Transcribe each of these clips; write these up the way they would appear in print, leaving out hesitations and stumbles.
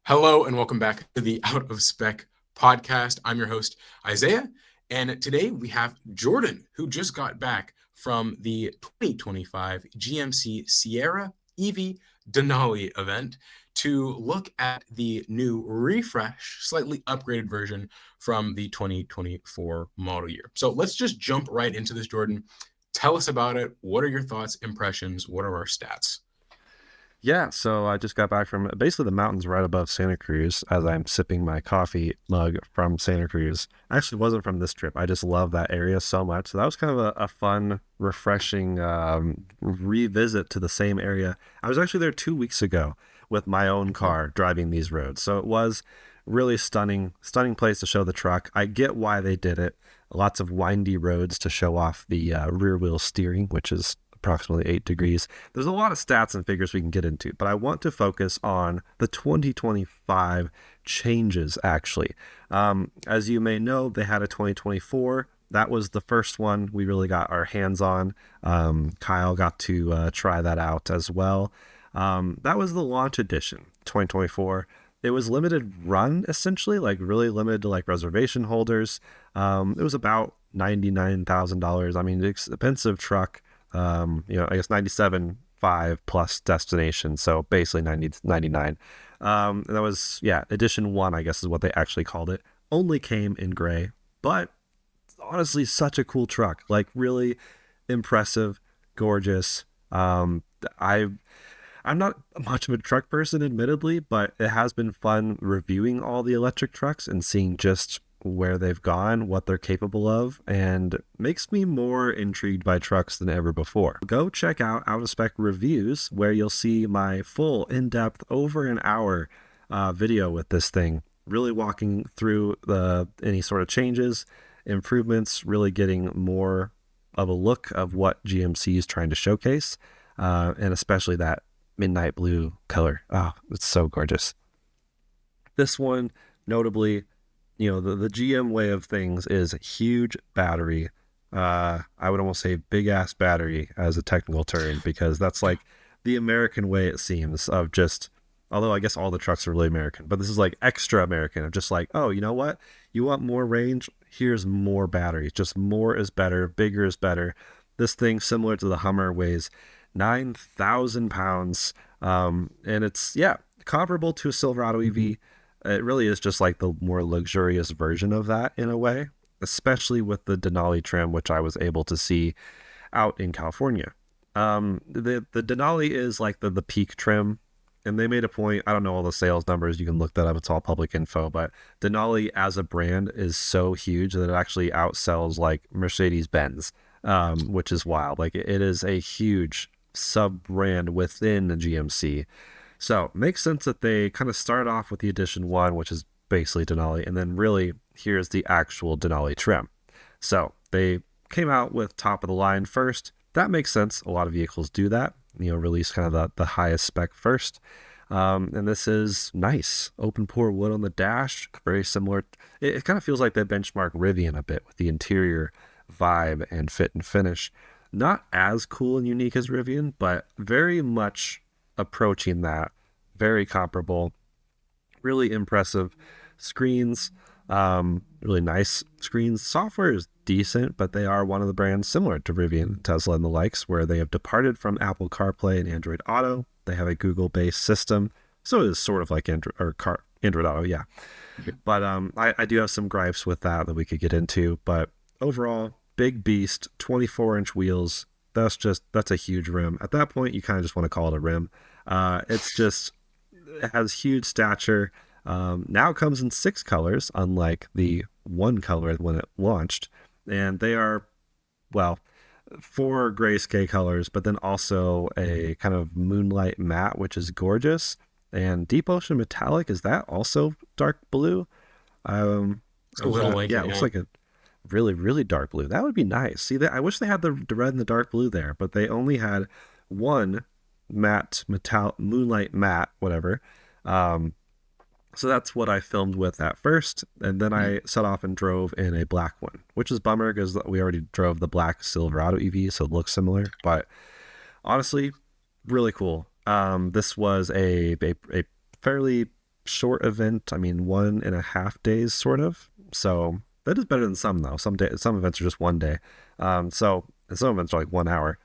Hello and welcome back to the Out of Spec podcast. I'm your host, Isaiah, and today we have Jordan, who just got back from the 2025 GMC Sierra EV Denali event to look at the new refresh, slightly upgraded version from the 2024 model year. So let's just jump right into this, Jordan. Tell us about it. What are your thoughts, impressions? What are our stats? Yeah, so I just got back from basically the mountains right above Santa Cruz as I'm sipping my coffee mug from Santa Cruz. Actually, wasn't from this trip. I just love that area so much. So that was kind of a fun, refreshing revisit to the same area. I was actually there 2 weeks ago with my own car driving these roads. So it was really stunning place to show the truck. I get why they did it. Lots of windy roads to show off the rear wheel steering, which is approximately 8 degrees. There's a lot of stats and figures we can get into, but I want to focus on the 2025 changes, actually. As you may know, they had a 2024. That was the first one we really got our hands on. Kyle got to try that out as well. That was the launch edition, 2024. It was limited run, essentially, like really limited to like reservation holders. It was about $99,000. I mean, expensive truck. I guess 97.5 plus destination, so basically 99. And that was, edition 1, I guess is what they actually called it. Only came in gray, but honestly such a cool truck, like really impressive, gorgeous. I'm not much of a truck person, admittedly, but it has been fun reviewing all the electric trucks and seeing just where they've gone, what they're capable of, and makes me more intrigued by trucks than ever before. Go check out of spec reviews, where you'll see my full in-depth over an hour video with this thing, really walking through any sort of changes, improvements, really getting more of a look of what GMC is trying to showcase, and especially that midnight blue color. Oh, it's so gorgeous. This one, notably, the GM way of things is huge battery. I would almost say big ass battery as a technical term, because that's like the American way, it seems, of just, although I guess all the trucks are really American, but this is like extra American of just like, oh, you know what? You want more range? Here's more batteries. Just more is better. Bigger is better. This thing, similar to the Hummer, weighs 9,000 pounds. And it's, comparable to a Silverado EV. It really is just like the more luxurious version of that in a way, especially with the Denali trim, which I was able to see out in California. The Denali is like the peak trim, and they made a point. I don't know all the sales numbers. You can look that up. It's all public info. But Denali as a brand is so huge that it actually outsells like Mercedes-Benz, which is wild. Like it is a huge sub-brand within the GMC. So makes sense that they kind of start off with the edition 1, which is basically Denali, and then really here's the actual Denali trim. So they came out with top of the line first. That makes sense. A lot of vehicles do that, release kind of the highest spec first. And this is nice. Open pore wood on the dash, very similar. It kind of feels like they benchmark Rivian a bit with the interior vibe and fit and finish. Not as cool and unique as Rivian, but very much approaching that. Very comparable, really impressive screens, really nice screens. Software is decent, but they are one of the brands similar to Rivian, Tesla, and the likes, where they have departed from Apple CarPlay and Android Auto. They have a Google-based system, so it is sort of like Android Auto, yeah. But I do have some gripes with that we could get into. But overall, big beast, 24-inch wheels. That's a huge rim. At that point, you kind of just want to call it a rim. It has huge stature. Now it comes in 6 colors, unlike the 1 color when it launched. And they are, 4 grayscale colors, but then also a kind of moonlight matte, which is gorgeous. And deep ocean metallic, is that also dark blue? It's a little like it looks like a really, really dark blue. That would be nice. See, I wish they had the red and the dark blue there, but they only had one moonlight matte, whatever. So that's what I filmed with at first, and then I set off and drove in a black one, which is bummer because we already drove the black Silverado EV, so it looks similar. But honestly, really cool. This was a fairly short event. I mean, 1.5 days sort of. So that is better than some though. Some events are just 1 day. So and some events are like 1 hour.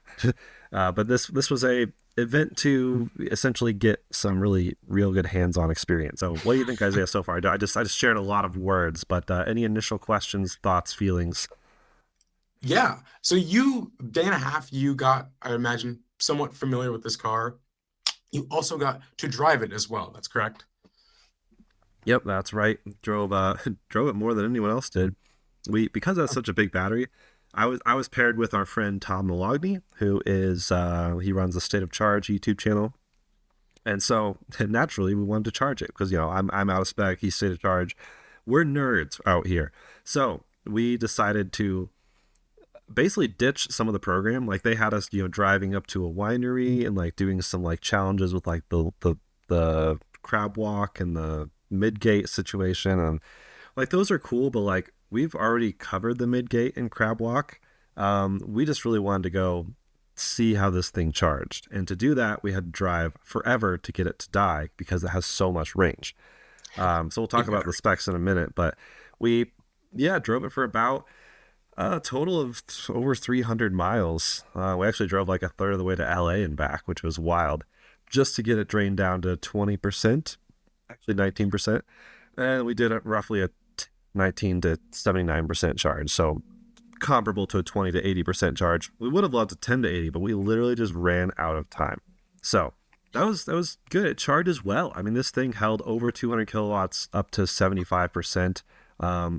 But this was a event to essentially get some really real good hands-on experience. So what do you think, Isaiah, so far? I just shared a lot of words, but any initial questions, thoughts, feelings? Yeah. So you, day and a half, you got, I imagine, somewhat familiar with this car. You also got to drive it as well. That's correct. Yep, that's right. Drove drove it more than anyone else did. We Because that's such a big battery. I was paired with our friend Tom Malogny, who is he runs the State of Charge YouTube channel, and so naturally we wanted to charge it because I'm out of spec, he's State of Charge, we're nerds out here. So we decided to basically ditch some of the program. Like they had us driving up to a winery and like doing some like challenges with like the crab walk and the midgate situation, and like those are cool, but like we've already covered the midgate and crab walk. We just really wanted to go see how this thing charged, and to do that we had to drive forever to get it to die because it has so much range. So we'll talk Big about the battery. specs in a minute, but we drove it for about a total of over 300 miles. We actually drove like a third of the way to LA and back, which was wild, just to get it drained down to 20%, actually 19%. And we did it roughly a 19 to 79% charge. So comparable to a 20 to 80% charge. We would have loved a 10 to 80, but we literally just ran out of time. So that was good. It charges well. I mean, this thing held over 200 kilowatts up to 75%.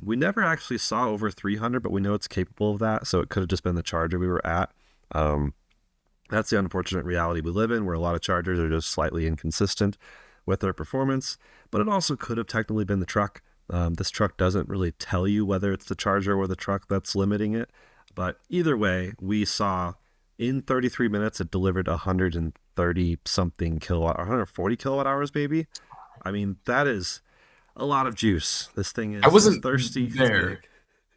We never actually saw over 300, but we know it's capable of that. So it could have just been the charger we were at. That's the unfortunate reality we live in, where a lot of chargers are just slightly inconsistent with their performance. But it also could have technically been the truck. This truck doesn't really tell you whether it's the charger or the truck that's limiting it. But either way, we saw in 33 minutes it delivered 130 something kilowatt, 140 kilowatt hours, maybe. I mean, that is a lot of juice. This thing I is wasn't thirsty. It's there,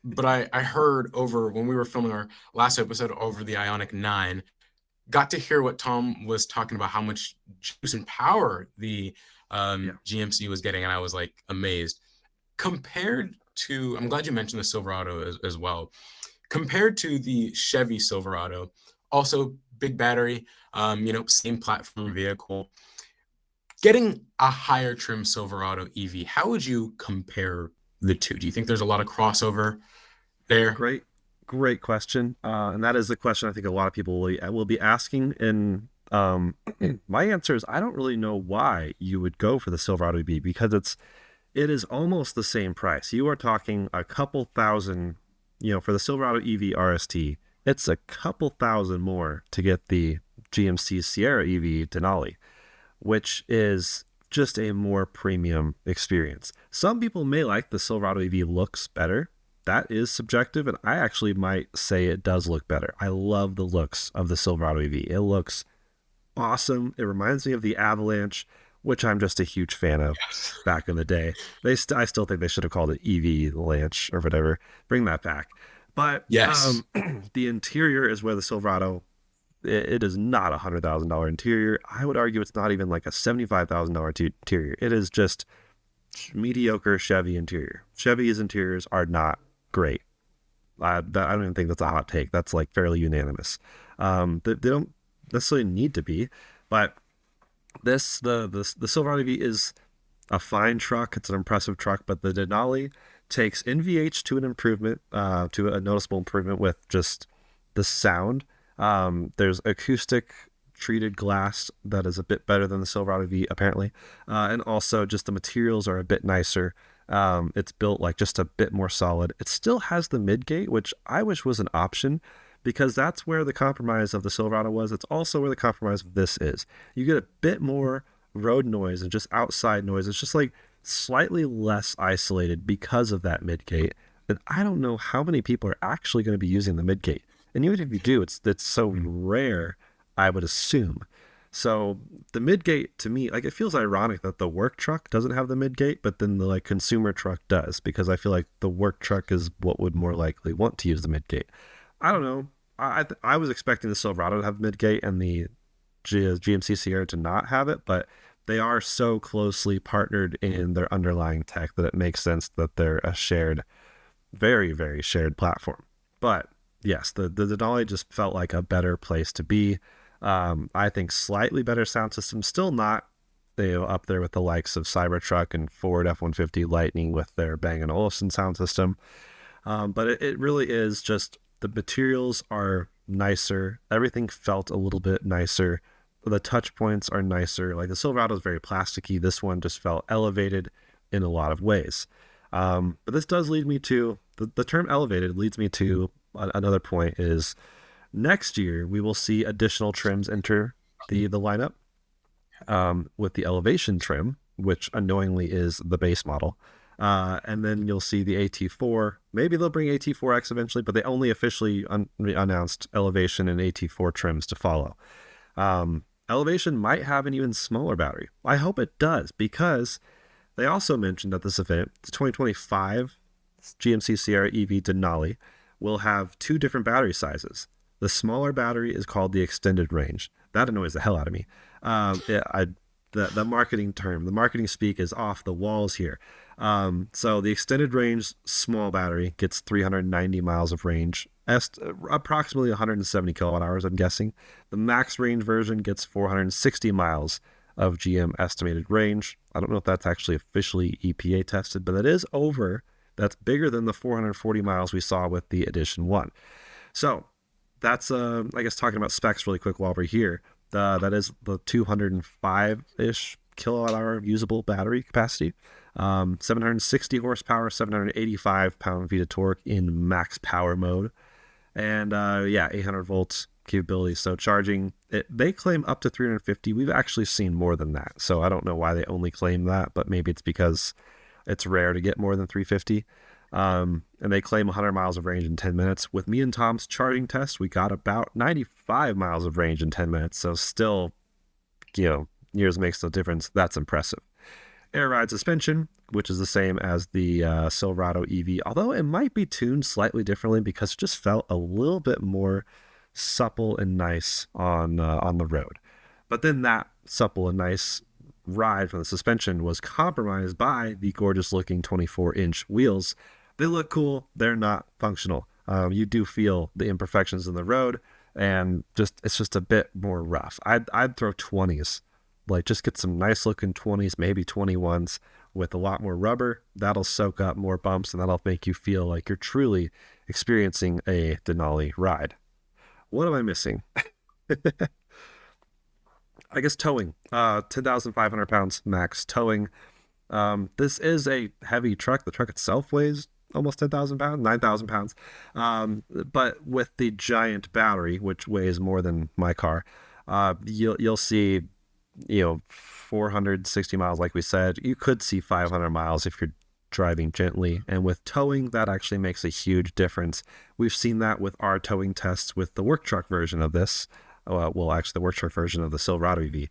big. but I heard over when we were filming our last episode over the Ionic 9, got to hear what Tom was talking about, how much juice and power the Yeah. GMC was getting, and I was like amazed. Compared to, I'm glad you mentioned the Silverado as well. Compared to the Chevy Silverado, also big battery, same platform vehicle, getting a higher trim Silverado EV, how would you compare the two? Do you think there's a lot of crossover there? Great, great question. And that is the question I think a lot of people will be asking. And my answer is I don't really know why you would go for the Silverado EV, because it is almost the same price. You are talking a couple thousand, for the Silverado EV RST, it's a couple thousand more to get the GMC Sierra EV Denali, which is just a more premium experience. Some people may like the Silverado EV looks better. That is subjective, and I actually might say it does look better. I love the looks of the Silverado EV. It looks awesome. It reminds me of the Avalanche, which I'm just a huge fan of back in the day. I still think they should have called it EV Lanch or whatever. Bring that back. But Yes. the interior is where the Silverado, it is not $100,000 interior. I would argue it's not even like a $75,000 interior. It is just mediocre Chevy interior. Chevy's interiors are not great. I don't even think that's a hot take. That's like fairly unanimous. They don't necessarily need to be, but the Silverado EV is a fine truck. It's an impressive truck, but the Denali takes NVH to an improvement, to a noticeable improvement with just the sound. There's acoustic treated glass that is a bit better than the Silverado V apparently, and also just the materials are a bit nicer. It's built like just a bit more solid. It still has the midgate, which I wish was an option, because that's where the compromise of the Silverado was. It's also where the compromise of this is. You get a bit more road noise and just outside noise. It's just like slightly less isolated because of that midgate. And I don't know how many people are actually going to be using the midgate. And even if you do, it's so rare, I would assume. So the midgate to me, like, it feels ironic that the work truck doesn't have the midgate, but then the like consumer truck does, because I feel like the work truck is what would more likely want to use the midgate. I don't know. I was expecting the Silverado to have midgate and the GMC Sierra to not have it, but they are so closely partnered in their underlying tech that it makes sense that they're a shared, very, very shared platform. But yes, the Denali just felt like a better place to be. I think slightly better sound system, still not up there with the likes of Cybertruck and Ford F-150 Lightning with their Bang& Olufsen sound system. But it really is just the materials are nicer. Everything felt a little bit nicer. The touch points are nicer. Like the Silverado is very plasticky. This one just felt elevated in a lot of ways. But this does lead me to the term elevated leads me to another point is next year we will see additional trims enter the lineup with the elevation trim, which annoyingly is the base model. And then you'll see the AT4. Maybe they'll bring AT4X eventually, but they only officially announced elevation and AT4 trims to follow. Elevation might have an even smaller battery. I hope it does, because they also mentioned at this event, the 2025 GMC Sierra EV Denali will have two different battery sizes. The smaller battery is called the extended range. That annoys the hell out of me. The marketing term, the marketing speak is off the walls here. So the extended range small battery gets 390 miles of range, approximately 170 kilowatt hours, I'm guessing. The max range version gets 460 miles of GM estimated range. I don't know if that's actually officially EPA tested, but that's bigger than the 440 miles we saw with the Edition 1. So that's, I guess, talking about specs really quick while we're here. That is the 205-ish kilowatt hour usable battery capacity, 760 horsepower, 785 pound-feet of torque in max power mode, and 800 volts capability. So charging, they claim up to 350. We've actually seen more than that, so I don't know why they only claim that, but maybe it's because it's rare to get more than 350. And they claim 100 miles of range in 10 minutes. With me and Tom's charging test, we got about 95 miles of range in 10 minutes. So still, years makes no difference. That's impressive. Air ride suspension, which is the same as the Silverado EV, although it might be tuned slightly differently because it just felt a little bit more supple and nice on the road. But then that supple and nice ride from the suspension was compromised by the gorgeous looking 24-inch wheels. They look cool. They're not functional. You do feel the imperfections in the road, and it's just a bit more rough. I'd throw 20s, like just get some nice looking 20s, maybe 21s with a lot more rubber. That'll soak up more bumps, and that'll make you feel like you're truly experiencing a Denali ride. What am I missing? I guess towing. 10,500 pounds max towing. This is a heavy truck. The truck itself weighs almost 10,000 pounds, 9,000 pounds. But with the giant battery, which weighs more than my car, you'll see, 460 miles, like we said. You could see 500 miles if you're driving gently. And with towing, that actually makes a huge difference. We've seen that with our towing tests with the work truck version of this. Actually, the work truck version of the Silverado EV.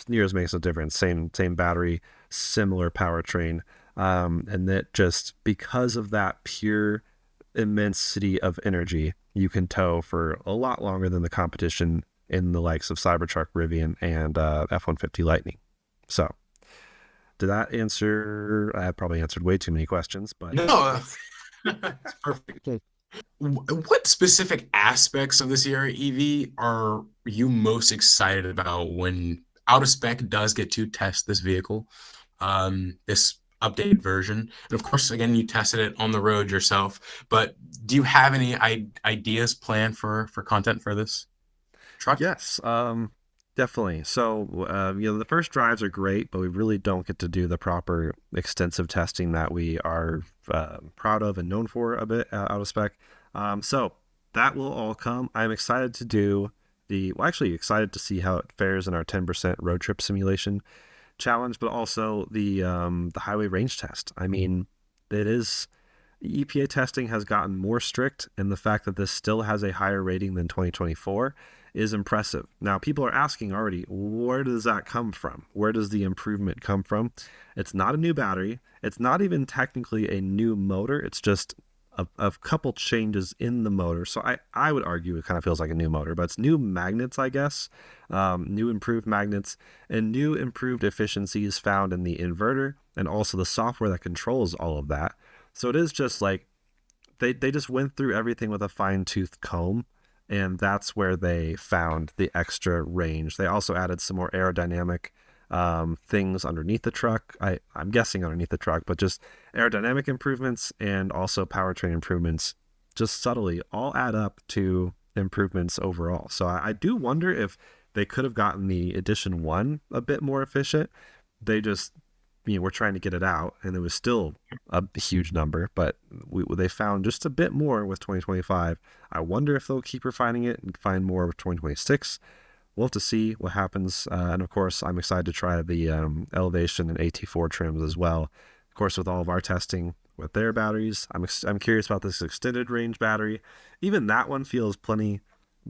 Nears makes no difference. Same battery, similar powertrain. And that just because of that pure immensity of energy, you can tow for a lot longer than the competition in the likes of Cybertruck, Rivian, and F-150 Lightning. So, did that answer? I probably answered way too many questions, but no, that's perfect. What specific aspects of the Sierra EV are you most excited about when Out of Spec does get to test this vehicle, this updated version? And of course, again, you tested it on the road yourself, but do you have any ideas planned for content for this truck? yes, definitely. So, the first drives are great, but we really don't get to do the proper extensive testing that we are proud of and known for a bit Out of Spec. So that will all come. I'm excited to do excited to see how it fares in our 10% road trip simulation challenge, but also the highway range test. I mean, EPA testing has gotten more strict, and the fact that this still has a higher rating than 2024 is impressive. Now, people are asking already, where does that come from? Where does the improvement come from? It's not a new battery. It's not even technically a new motor. It's just a couple changes in the motor. So I would argue it kind of feels like a new motor, but it's new magnets, I guess, new improved magnets, and new improved efficiencies found in the inverter and also the software that controls all of that. So it is just like they just went through everything with a fine tooth comb, and that's where they found the extra range. They also added some more aerodynamic things underneath the truck. I'm guessing underneath the truck, but just aerodynamic improvements and also powertrain improvements, just subtly, all add up to improvements overall. So I do wonder if they could have gotten the Edition 1 a bit more efficient. They just, we're trying to get it out, and it was still a huge number, but they found just a bit more with 2025. I wonder if they'll keep refining it and find more with 2026. We'll have to see what happens. And of course, I'm excited to try the Elevation and AT4 trims as well. Of course, with all of our testing with their batteries, I'm curious about this extended range battery. Even that one feels plenty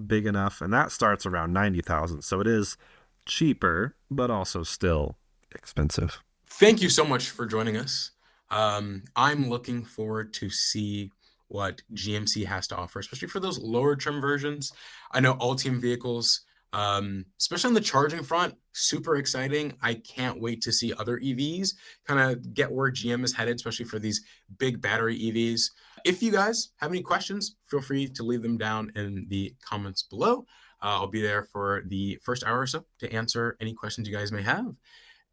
big enough, and that starts around 90,000. So it is cheaper, but also still expensive. Thank you so much for joining us. I'm looking forward to see what GMC has to offer, especially for those lower trim versions. I know Ultium vehicles, especially on the charging front, super exciting. I can't wait to see other EVs kind of get where GM is headed, especially for these big battery EVs. If you guys have any questions, feel free to leave them down in the comments below. I'll be there for the first hour or so to answer any questions you guys may have.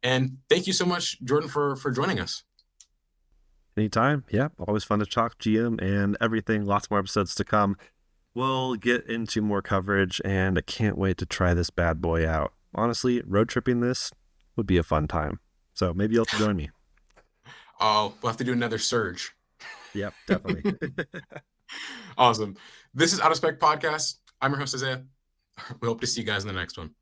And thank you so much, Jordan, for joining us. Anytime. Yeah, always fun to talk GM and everything. Lots more episodes to come. We'll get into more coverage, and I can't wait to try this bad boy out. Honestly, road tripping this would be a fun time. So maybe you'll join me. Oh, we'll have to do another surge. Yep, definitely. Awesome. This is Out of Spec Podcast. I'm your host, Isaiah. We hope to see you guys in the next one.